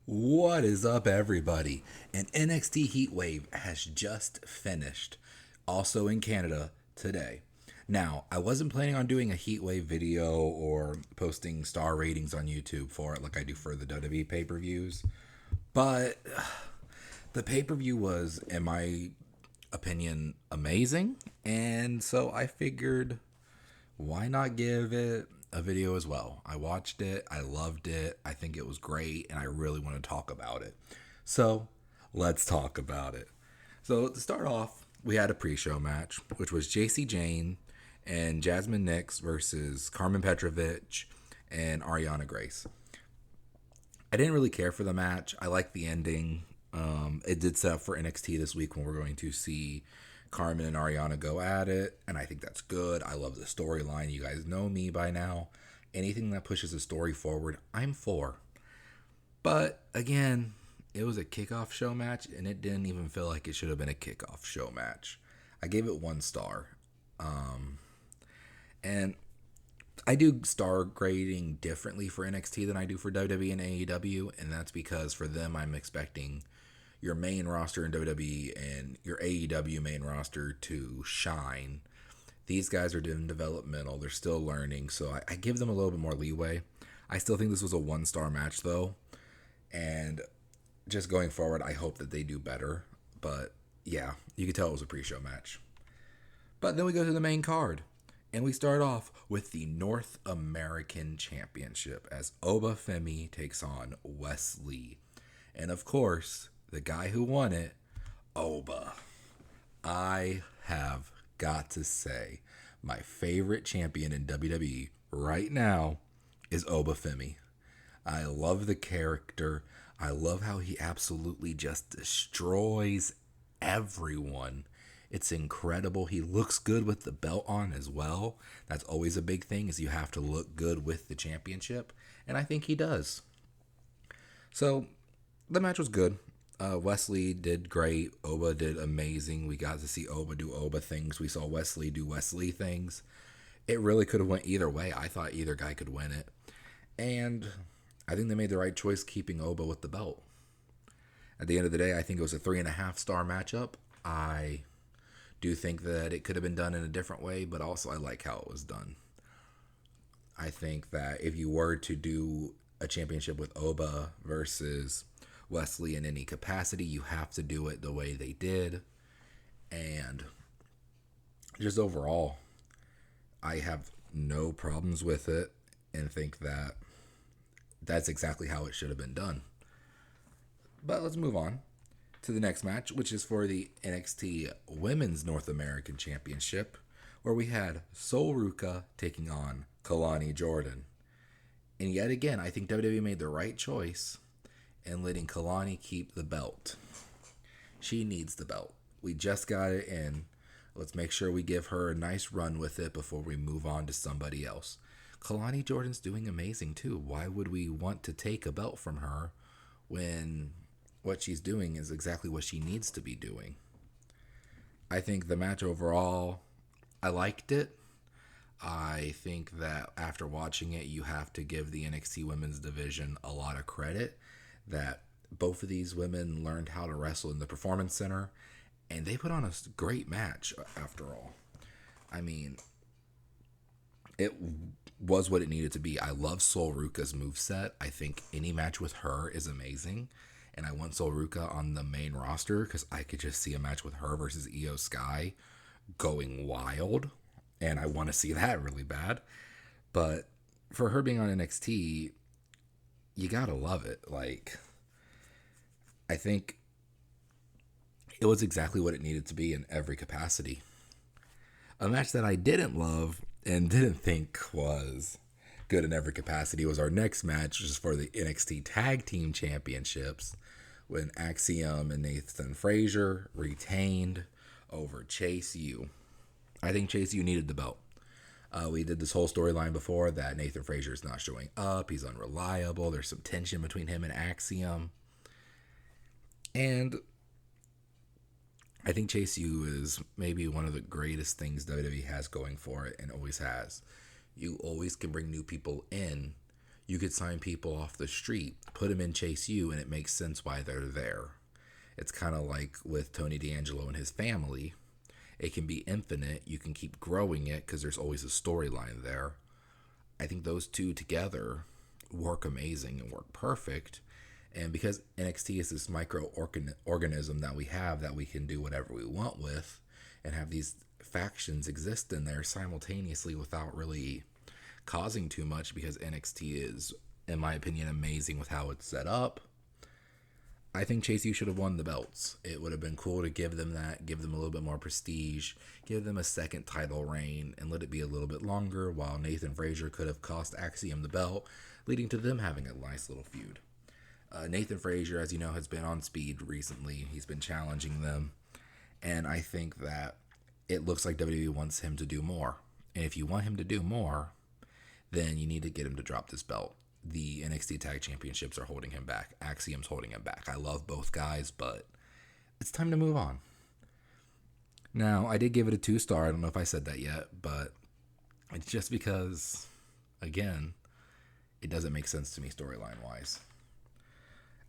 What is up, everybody? An NXT Heatwave has just finished, also in Canada today. Now, I wasn't planning on doing a Heatwave video or posting star ratings on YouTube for it like I do for the WWE pay per views, but the pay per view was, in my opinion, amazing, and so I figured why not give it a video as well? I watched it, I loved it, I think it was great, and I really want to talk about it. So, let's talk about it. So, to start off, we had a pre show match, which was JC Jane and Jasmine Nix versus Carmen Petrovich and Ariana Grace. I didn't really care for the match. I liked the ending. It did set up for NXT this week when we're going to see Carmen and Ariana go at it, and I think that's good. I love the storyline. You guys know me by now. Anything that pushes the story forward, I'm for. But again, it was a kickoff show match, and it didn't even feel like it should have been a kickoff show match. I gave it 1 star. And I do star grading differently for NXT than I do for WWE and AEW, and that's because for them, I'm expecting your main roster in WWE and your AEW main roster to shine. These guys are doing developmental, they're still learning, so I give them a little bit more leeway. I still think this was a 1 star match, though, and just going forward, I hope that they do better. But yeah, you could tell it was a pre show match. But then we go to the main card. And we start off with the North American Championship as Oba Femi takes on Wesley. And of course, the guy who won it, Oba. I have got to say, my favorite champion in WWE right now is Oba Femi. I love the character. I love how he absolutely just destroys everyone. It's incredible. He looks good with the belt on as well. That's always a big thing, is you have to look good with the championship, and I think he does. So the match was good. Wesley did great. Oba did amazing. We got to see Oba do Oba things. We saw Wesley do Wesley things. It really could have went either way. I thought either guy could win it, and I think they made the right choice keeping Oba with the belt. At the end of the day, I think it was a 3.5 star matchup. I do think that it could have been done in a different way, but also I like how it was done. I think that if you were to do a championship with Oba versus Wesley in any capacity, you have to do it the way they did. And just overall, I have no problems with it and think that that's exactly how it should have been done. But let's move on to the next match, which is for the NXT Women's North American Championship, where we had Sol Ruka taking on Kalani Jordan. And yet again, I think WWE made the right choice in letting Kalani keep the belt. She needs the belt. We just got it in. Let's make sure we give her a nice run with it before we move on to somebody else. Kalani Jordan's doing amazing too. Why would we want to take a belt from her when what she's doing is exactly what she needs to be doing? I think the match overall, I liked it. I think that after watching it, you have to give the NXT women's division a lot of credit that both of these women learned how to wrestle in the Performance Center, and they put on a great match after all. I mean, it was what it needed to be. I love Sol Ruka's moveset. I think any match with her is amazing. And I want Sol Ruka on the main roster because I could just see a match with her versus Io Sky going wild. And I want to see that really bad. But for her being on NXT, you gotta love it. Like, I think it was exactly what it needed to be in every capacity. A match that I didn't love and didn't think was good in every capacity was our next match, which is for the NXT Tag Team Championships, when Axiom and Nathan Frazier retained over Chase U. I think Chase U needed the belt. We did this whole storyline before that Nathan Frazier is not showing up. He's unreliable. There's some tension between him and Axiom. And I think Chase U is maybe one of the greatest things WWE has going for it and always has. You always can bring new people in. You could sign people off the street, put them in Chase U, and it makes sense why they're there. It's kind of like with Tony D'Angelo and his family. It can be infinite. You can keep growing it because there's always a storyline there. I think those two together work amazing and work perfect. And because NXT is this microorganism that we have that we can do whatever we want with and have these factions exist in there simultaneously without really causing too much, because NXT is, in my opinion, amazing with how it's set up. I think Chase U should have won the belts. It would have been cool to give them that, give them a little bit more prestige, give them a second title reign, and let it be a little bit longer, while Nathan Frazier could have cost Axiom the belt, leading to them having a nice little feud. Nathan Frazier, as you know, has been on speed recently. He's been challenging them, and I think that it looks like WWE wants him to do more. And if you want him to do more, then you need to get him to drop this belt. The NXT Tag Championships are holding him back. Axiom's holding him back. I love both guys, but it's time to move on. Now, I did give it a 2-star. I don't know if I said that yet, but it's just because, again, it doesn't make sense to me storyline-wise.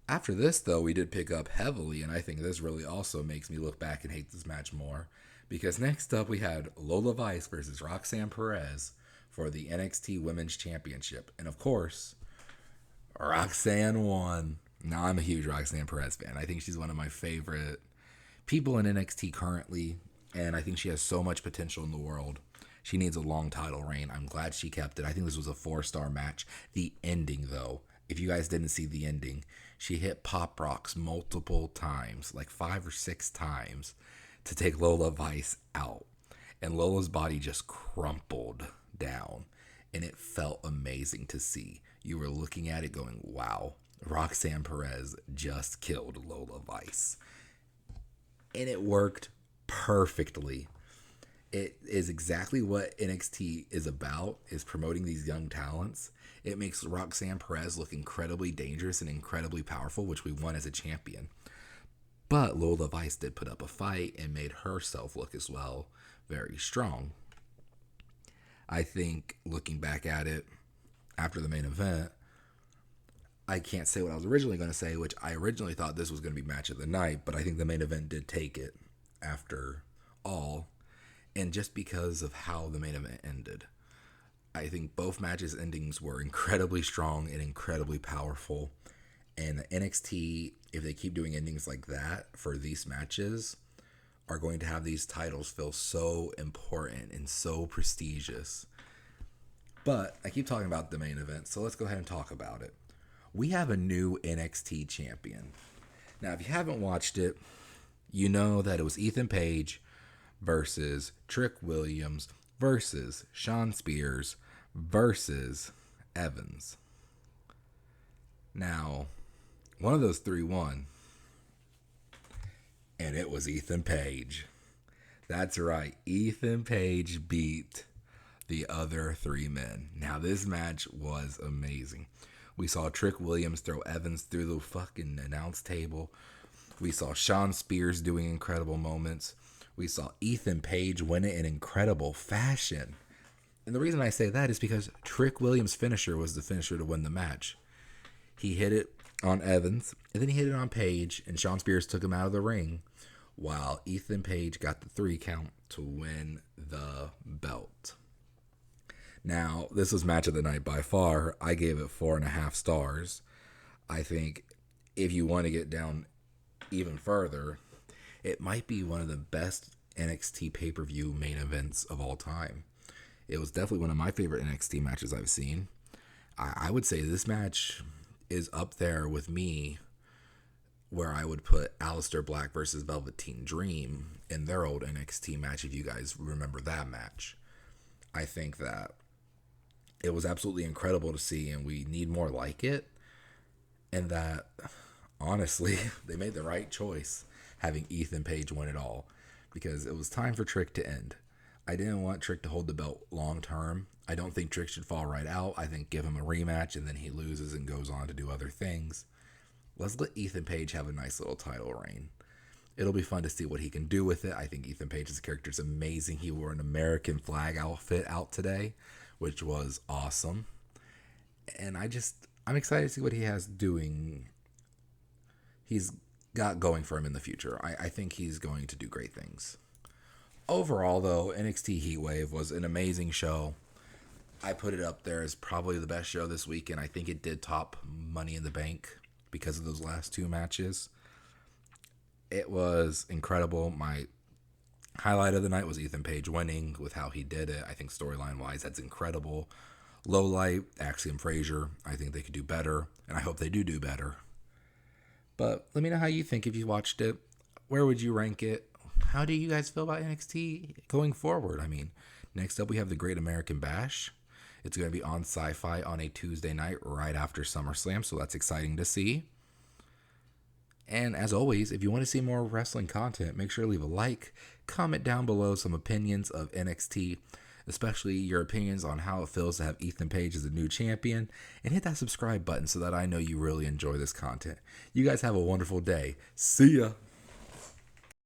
After this, though, we did pick up heavily, and I think this really also makes me look back and hate this match more, because next up we had Lola Vice versus Roxanne Perez for the NXT Women's Championship. And of course, Roxanne won. Now, I'm a huge Roxanne Perez fan. I think she's one of my favorite people in NXT currently, and I think she has so much potential in the world. She needs a long title reign. I'm glad she kept it. I think this was a 4-star match. The ending, though, if you guys didn't see the ending, she hit Pop Rocks multiple times, like 5 or 6 times, to take Lola Vice out. And Lola's body just crumpled down, and it felt amazing to see. You were looking at it going, wow, Roxanne Perez just killed Lola Vice. And it worked perfectly. It is exactly what NXT is about, is promoting these young talents. It makes Roxanne Perez look incredibly dangerous and incredibly powerful, which we want as a champion. But Lola Vice did put up a fight and made herself look as well very strong. I think looking back at it after the main event, I can't say what I was originally going to say, which I originally thought this was going to be match of the night, but I think the main event did take it after all. And just because of how the main event ended, I think both matches' endings were incredibly strong and incredibly powerful. And NXT, if they keep doing endings like that for these matches, are going to have these titles feel so important and so prestigious. But I keep talking about the main event, so let's go ahead and talk about it. We have a new NXT champion. Now, if you haven't watched it, you know that it was Ethan Page versus Trick Williams versus Shawn Spears versus Evans. Now, one of those 3 won, and it was Ethan Page. That's right, Ethan Page beat the other 3 men. Now, this match was amazing. We saw Trick Williams throw Evans through the fucking announce table. We saw Shawn Spears doing incredible moments. We saw Ethan Page win it in incredible fashion. And the reason I say that is because Trick Williams' finisher was the finisher to win the match. He hit it on Evans, and then he hit it on Page, and Shawn Spears took him out of the ring, while Ethan Page got the 3 count to win the belt. Now, this was match of the night by far. I gave it 4.5 stars. I think if you want to get down even further, it might be one of the best NXT pay-per-view main events of all time. It was definitely one of my favorite NXT matches I've seen. I would say this match is up there with me, where I would put Aleister Black versus Velveteen Dream in their old NXT match, if you guys remember that match. I think that it was absolutely incredible to see, and we need more like it. And that, honestly, they made the right choice having Ethan Page win it all, because it was time for Trick to end. I didn't want Trick to hold the belt long term. I don't think Trick should fall right out. I think give him a rematch and then he loses and goes on to do other things. Let's let Ethan Page have a nice little title reign. It'll be fun to see what he can do with it. I think Ethan Page's character is amazing. He wore an American flag outfit out today, which was awesome. And I'm excited to see what he has doing. He's got going for him in the future. I think he's going to do great things. Overall, though, NXT Heatwave was an amazing show. I put it up there as probably the best show this week, and I think it did top Money in the Bank because of those last two matches. It was incredible. My highlight of the night was Ethan Page winning with how he did it. I think storyline-wise, that's incredible. Low light, Axiom Frazier. I think they could do better, and I hope they do better. But let me know how you think if you watched it. Where would you rank it? How do you guys feel about NXT going forward? I mean, next up we have the Great American Bash. It's going to be on Sci-Fi on a Tuesday night right after SummerSlam, so that's exciting to see. And as always, if you want to see more wrestling content, make sure to leave a like, comment down below some opinions of NXT, especially your opinions on how it feels to have Ethan Page as a new champion, and hit that subscribe button so that I know you really enjoy this content. You guys have a wonderful day. See ya!